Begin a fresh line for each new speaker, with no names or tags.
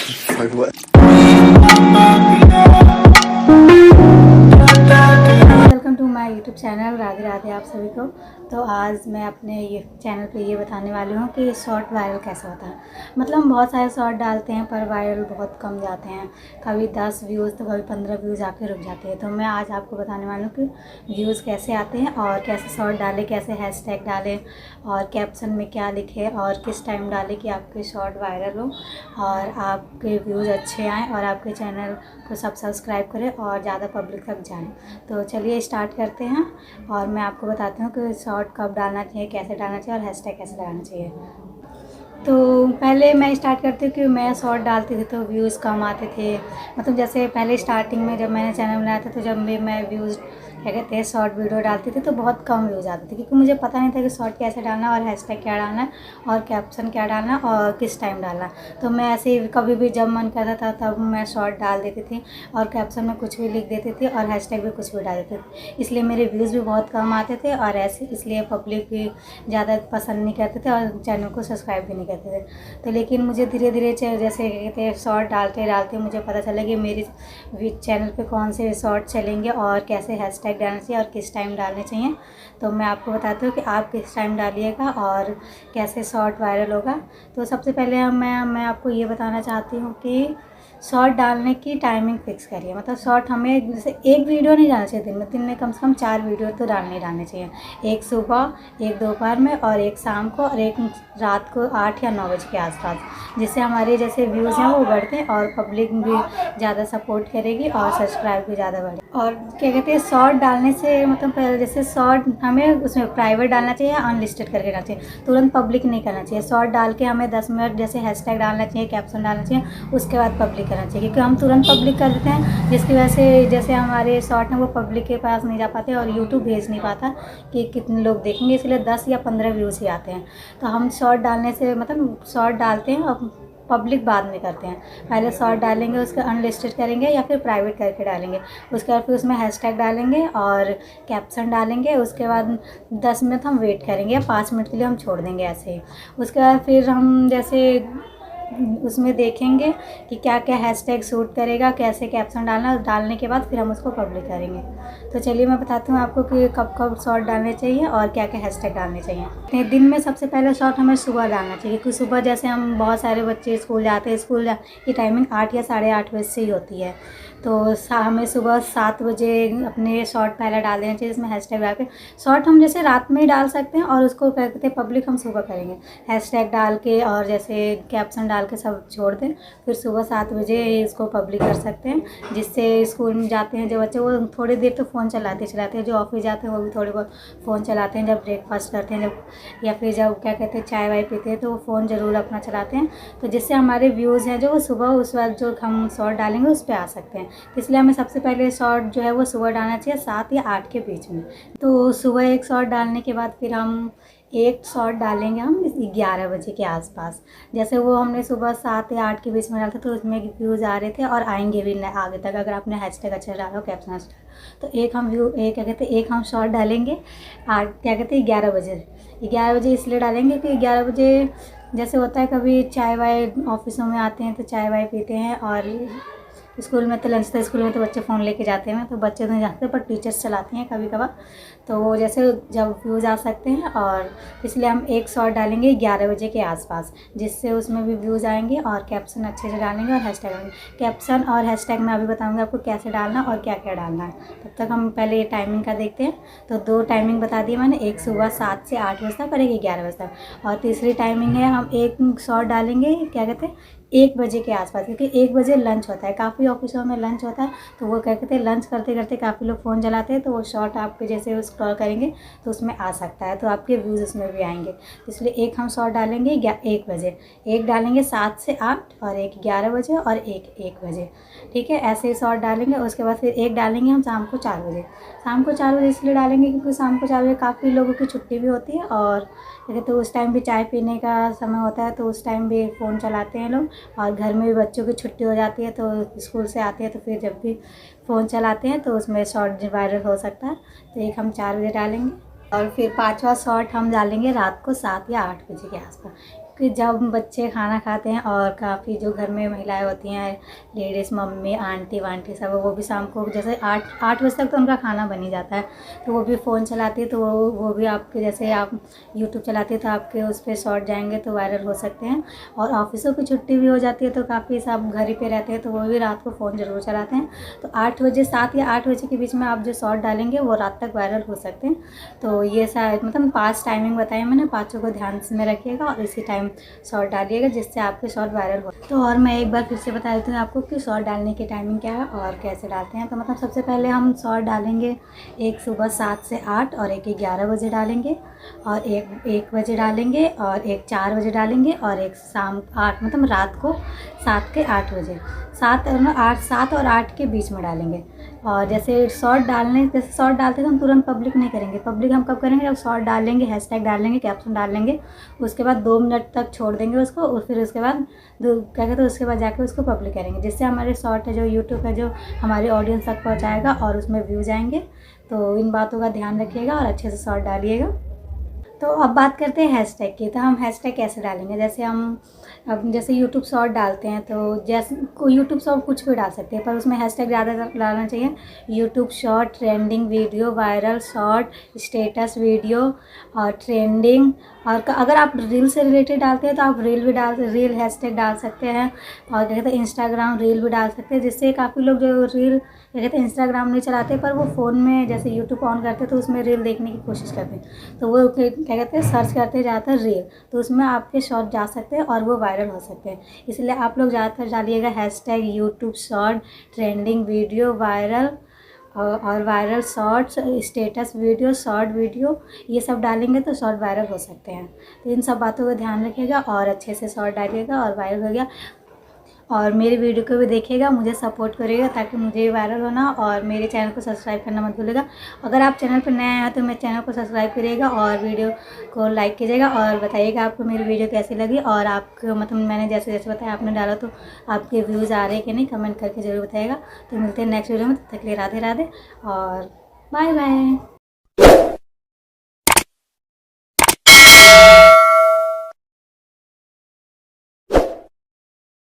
Like what?
Welcome to my YouTube channel. Radhe Radhe आप सभी को। तो आज मैं अपने ये चैनल पे ये बताने वाली हूँ कि शॉर्ट वायरल कैसे होता है। मतलब हम बहुत सारे शॉर्ट डालते हैं पर वायरल बहुत कम जाते हैं, कभी 10 व्यूज़ तो कभी 15 व्यूज़ आके रुक जाते हैं। तो मैं आज आपको बताने वाली हूँ कि व्यूज़ कैसे आते हैं और कैसे शॉर्ट डालें, कैसे हैशटैग डालें और कैप्शन में क्या लिखें और किस टाइम डालें कि आपके शॉर्ट वायरल हो और आपके व्यूज़ अच्छे आएँ और आपके चैनल को सब सब्सक्राइब करें और ज़्यादा पब्लिक तक जाएँ। तो चलिए स्टार्ट करते हैं और मैं आपको बताती हूँ कि शॉर्ट कब डालना चाहिए, कैसे डालना चाहिए और हैशटैग कैसे लगाना चाहिए। तो पहले मैं स्टार्ट करती हूँ कि मैं शॉर्ट डालती थी तो व्यूज़ कम आते थे। मतलब जैसे पहले स्टार्टिंग में जब मैंने चैनल बनाया था तो जब भी मैं व्यूज़ क्या कहते हैं शॉर्ट वीडियो डालती थी तो बहुत कम व्यूज़ आते थे, क्योंकि मुझे पता नहीं था कि शॉर्ट कैसे डालना और हैशटैग क्या डालना है और कैप्शन क्या डालना और किस टाइम डालना। तो मैं ऐसे ही कभी भी जब मन करता था तब मैं शॉर्ट डाल देती थी और कैप्शन में कुछ भी लिख देती थी और हैशटैग भी कुछ भी डाल देती थी। इसलिए मेरे व्यूज़ भी बहुत कम आते थे और ऐसे इसलिए पब्लिक भी ज़्यादा पसंद नहीं करते थे और चैनल को सब्सक्राइब भी नहीं करते थे। तो लेकिन मुझे धीरे धीरे जैसे कहते हैं शॉर्ट डालते डालते मुझे पता चला कि मेरे चैनल पे कौन से शॉर्ट चलेंगे और कैसे हैशटैग डालना चाहिए और किस टाइम डालने चाहिए। तो मैं आपको बताती हूँ कि आप किस टाइम डालिएगा और कैसे शॉर्ट वायरल होगा। तो सबसे पहले मैं आपको ये बताना चाहती हूँ कि शॉर्ट डालने की टाइमिंग फिक्स करिए। मतलब शॉर्ट हमें जैसे एक वीडियो नहीं डालना चाहिए दिन में कम से कम 4 वीडियो तो डालने चाहिए। एक सुबह, एक दोपहर में और एक शाम को और एक रात को 8 या 9 बजे के आसपास, जिससे हमारे जैसे व्यूज़ हैं वो बढ़ते हैं और पब्लिक भी ज़्यादा सपोर्ट करेगी और सब्सक्राइब भी ज़्यादा बढ़े। और क्या कहते हैं शॉर्ट डालने से मतलब पहले जैसे शॉर्ट हमें उसमें प्राइवेट डालना चाहिए, अनलिस्टेड करके डालना चाहिए, तुरंत पब्लिक नहीं करना चाहिए। शॉर्ट डाल के हमें 10 मिनट जैसे हैशटैग डालना चाहिए, कैप्शन डालना चाहिए, उसके बाद पब्लिक करना चाहिए, क्योंकि हम तुरंत पब्लिक कर देते हैं जिसकी वजह से जैसे हमारे शॉर्ट हैं वो पब्लिक के पास नहीं जा पाते और यूट्यूब भेज नहीं पाता कि कितने लोग देखेंगे, इसलिए 10 या 15 व्यूज़ ही आते हैं। तो हम शॉर्ट डालने से मतलब शॉर्ट डालते हैं और पब्लिक बाद में करते हैं। पहले शॉर्ट डालेंगे, उसका अनलिस्टेड करेंगे या फिर प्राइवेट करके डालेंगे, उसके बाद फिर उसमें हैशटैग डालेंगे और कैप्शन डालेंगे। उसके बाद 10 मिनट हम वेट करेंगे या 5 मिनट के लिए हम छोड़ देंगे ऐसे ही। उसके बाद फिर हम जैसे उसमें देखेंगे कि क्या क्या हैशटैग सूट करेगा, कैसे कैप्शन डालना, डालने के बाद फिर हम उसको पब्लिक करेंगे। तो चलिए मैं बताती हूँ आपको कि कब कब शॉर्ट डालने चाहिए और क्या क्या हैशटैग डालने चाहिए। दिन में सबसे पहले शॉर्ट हमें सुबह डालना चाहिए, क्योंकि सुबह जैसे हम बहुत सारे बच्चे स्कूल जाते हैं, स्कूल की टाइमिंग 8 या 8:30 बजे से ही होती है। तो हमें सुबह 7 बजे अपने शॉर्ट पहले डाल देना चाहिए, जिसमें हैशटैग डाल के। शॉर्ट हम जैसे रात में ही डाल सकते हैं और उसको क्या कहते हैं पब्लिक हम सुबह करेंगे, हैशटैग डाल के और जैसे कैप्शन डाल के सब छोड़ दें, फिर सुबह 7 बजे इसको पब्लिक कर सकते हैं। जिससे स्कूल में जाते हैं जो बच्चे वो थोड़ी देर तो फ़ोन चलाते हैं, जो ऑफिस जाते हैं वो भी थोड़ी बहुत फ़ोन चलाते हैं, जब ब्रेकफास्ट करते हैं जब या फिर जब क्या कहते हैं चाय वाय पीते हैं तो वो फ़ोन ज़रूर अपना चलाते हैं। तो जिससे हमारे व्यूज़ हैं जो वो सुबह उस वक्त जो हम शॉर्ट डालेंगे उस पर आ सकते हैं। तो इसलिए हमें सबसे पहले शॉर्ट जो है वो सुबह डालना चाहिए 7 या 8 के बीच में। तो सुबह एक शॉर्ट डालने के बाद फिर हम एक शॉर्ट डालेंगे हम 11 बजे के आसपास। जैसे वो हमने सुबह 7 या 8 के बीच में डाला था तो उसमें व्यूज़ आ रहे थे और आएंगे भी आगे तक, अगर आपने हैशटैग अच्छा डाला हो, कैप्शन अच्छा। तो एक हम क्या कहते हैं एक हम शॉर्ट डालेंगे 8 क्या कहते हैं 11 बजे। 11 बजे इसलिए डालेंगे कि 11 बजे जैसे होता है कभी चाय वाय ऑफिसों में आते हैं तो चाय वाय पीते हैं और स्कूल में तो लंच था, स्कूल में तो बच्चे फ़ोन लेके जाते हैं, तो बच्चे तो नहीं जाते पर टीचर्स चलाती हैं कभी कभार। तो वो जैसे जब व्यूज़ आ सकते हैं और इसलिए हम एक शॉर्ट डालेंगे 11 बजे के आसपास, जिससे उसमें भी व्यूज़ आएंगे और कैप्शन अच्छे से डालेंगे और हैशटैग डालेंगे। कैप्शन और हैशटैग मैं अभी बताऊँगी आपको कैसे डालना और क्या क्या डालना है। तब तक हम पहले ये टाइमिंग का देखते हैं। तो 2 टाइमिंग बता दी मैंने, एक सुबह 7 से 8 बजे तक और एक 11 बजे तक। और तीसरी टाइमिंग है हम एक शॉर्ट डालेंगे क्या कहते हैं 1 बजे के आसपास, क्योंकि 1 बजे लंच होता है, काफ़ी ऑफिसों में लंच होता है। तो वो क्या कहते हैं लंच करते करते काफ़ी लोग फ़ोन चलाते हैं, तो वो शॉर्ट आपके जैसे स्क्रॉल करेंगे तो उसमें आ सकता है, तो आपके व्यूज़ उसमें भी आएंगे। तो इसलिए एक हम शॉर्ट डालेंगे 1 बजे, एक डालेंगे 7 से 8 और एक 11 बजे और एक 1 बजे। ठीक है, ऐसे ही शॉर्ट डालेंगे। उसके बाद फिर एक डालेंगे हम शाम को 4 बजे। शाम को 4 बजे इसलिए डालेंगे क्योंकि शाम को 4 बजे काफ़ी लोगों की छुट्टी भी होती है और तो उस टाइम भी चाय पीने का समय होता है, तो उस टाइम भी फ़ोन चलाते हैं लोग। और घर में भी बच्चों की छुट्टी हो जाती है तो स्कूल से आते हैं तो फिर जब भी फ़ोन चलाते हैं तो उसमें शॉर्ट वायरल हो सकता है। तो एक हम 4 बजे डालेंगे और फिर 5वां शॉर्ट हम डालेंगे रात को 7 या 8 बजे के आसपास। कि जब बच्चे खाना खाते हैं और काफ़ी जो घर में महिलाएं होती हैं, लेडीज़, मम्मी, आंटी वांटी सब, वो भी शाम को जैसे 8 बजे तक तो उनका खाना बन ही जाता है, तो वो भी फ़ोन चलाती है, तो वो भी आपके जैसे आप यूट्यूब चलाती है तो आपके उस पर शॉर्ट जाएंगे तो वायरल हो सकते हैं। और ऑफिसों की छुट्टी भी हो जाती है तो काफ़ी सब घर ही पे रहते हैं, तो वो भी रात को फ़ोन ज़रूर चलाते हैं। तो 8 बजे, 7 या 8 बजे के बीच में आप जो शॉर्ट डालेंगे वो रात तक वायरल हो सकते हैं। तो ये शायद मतलब 5 टाइमिंग बताई मैंने, पाँचों को ध्यान में रखिएगा और इसी टाइम शॉर्ट डालिएगा जिससे आपके शॉर्ट वायरल हो। तो और मैं एक बार फिर से बता देती हूँ आपको कि शॉर्ट डालने की टाइमिंग क्या है और कैसे डालते हैं। तो मतलब सबसे पहले हम शॉर्ट डालेंगे, एक सुबह 7 से 8 और एक 11 बजे डालेंगे, और एक बजे डालेंगे, और एक 4 बजे डालेंगे, और एक शाम 8 मतलब रात को 7 के 8 बजे, 7 और 8 के बीच में डालेंगे। और जैसे शॉर्ट डालते तो हम तुरंत पब्लिक नहीं करेंगे। पब्लिक हम कब करेंगे? जब शॉर्ट डालेंगे, हैशटैग डालेंगे, कैप्शन डालेंगे, उसके बाद 2 मिनट तक छोड़ देंगे उसको, और फिर उसके बाद क्या कहते हैं, उसके बाद जाके उसको पब्लिक करेंगे, जिससे हमारे शॉर्ट है जो यूट्यूब है जो हमारी ऑडियंस तक पहुँचाएगा और उसमें व्यूज़ आएंगे। तो इन बातों का ध्यान रखिएगा और अच्छे से शॉर्ट डालिएगा। तो अब बात करते हैं हैशटैग की। तो हम हैशटैग कैसे डालेंगे? जैसे हम अब जैसे यूट्यूब शॉर्ट डालते हैं तो जैसे यूट्यूब शॉर्ट कुछ भी डाल सकते हैं, पर उसमें हैशटैग ज़्यादा डालना चाहिए। YouTube short, trending video, viral short, status video और ट्रेंडिंग। और अगर आप रील से रिलेटेड डालते हैं तो आप रील हैशटैग डाल सकते हैं। और क्या कहते हैं, इंस्टाग्राम रील भी डाल सकते हैं, जिससे काफ़ी लोग जो रील क्या कहते हैं इंस्टाग्राम नहीं चलाते पर वो फ़ोन में जैसे यूट्यूब ऑन करते हैं तो उसमें रील देखने की कोशिश करते हैं, तो वो क्या कहते हैं सर्च करते हैं ज़्यादातर रील, तो उसमें आपके शॉर्ट जा सकते हैं और वो वायरल हो सकते हैं। इसलिए आप लोग ज़्यादातर डालिएगा hashtag YouTube short, trending video, viral और viral shorts, status video, short video, ये सब डालेंगे तो शॉर्ट वायरल हो सकते हैं। तो इन सब बातों का ध्यान रखिएगा और अच्छे से शॉर्ट डालिएगा और वायरल हो गया। और मेरे वीडियो को भी देखिएगा, मुझे सपोर्ट करिएगा ताकि मुझे वायरल होना, और मेरे चैनल को सब्सक्राइब करना मत भूलिएगा। अगर आप चैनल पर नए हैं तो मेरे चैनल को सब्सक्राइब करिएगा और वीडियो को लाइक कीजिएगा और बताइएगा आपको मेरी वीडियो कैसी लगी, और आपको मतलब मैंने जैसे जैसे बताया आपने डाला तो आपके व्यूज़ आ रहे हैं कि नहीं, कमेंट करके ज़रूर बताइएगा। तो मिलते हैं नेक्स्ट वीडियो में, तब तक के लिए राधे राधे और बाय बाय।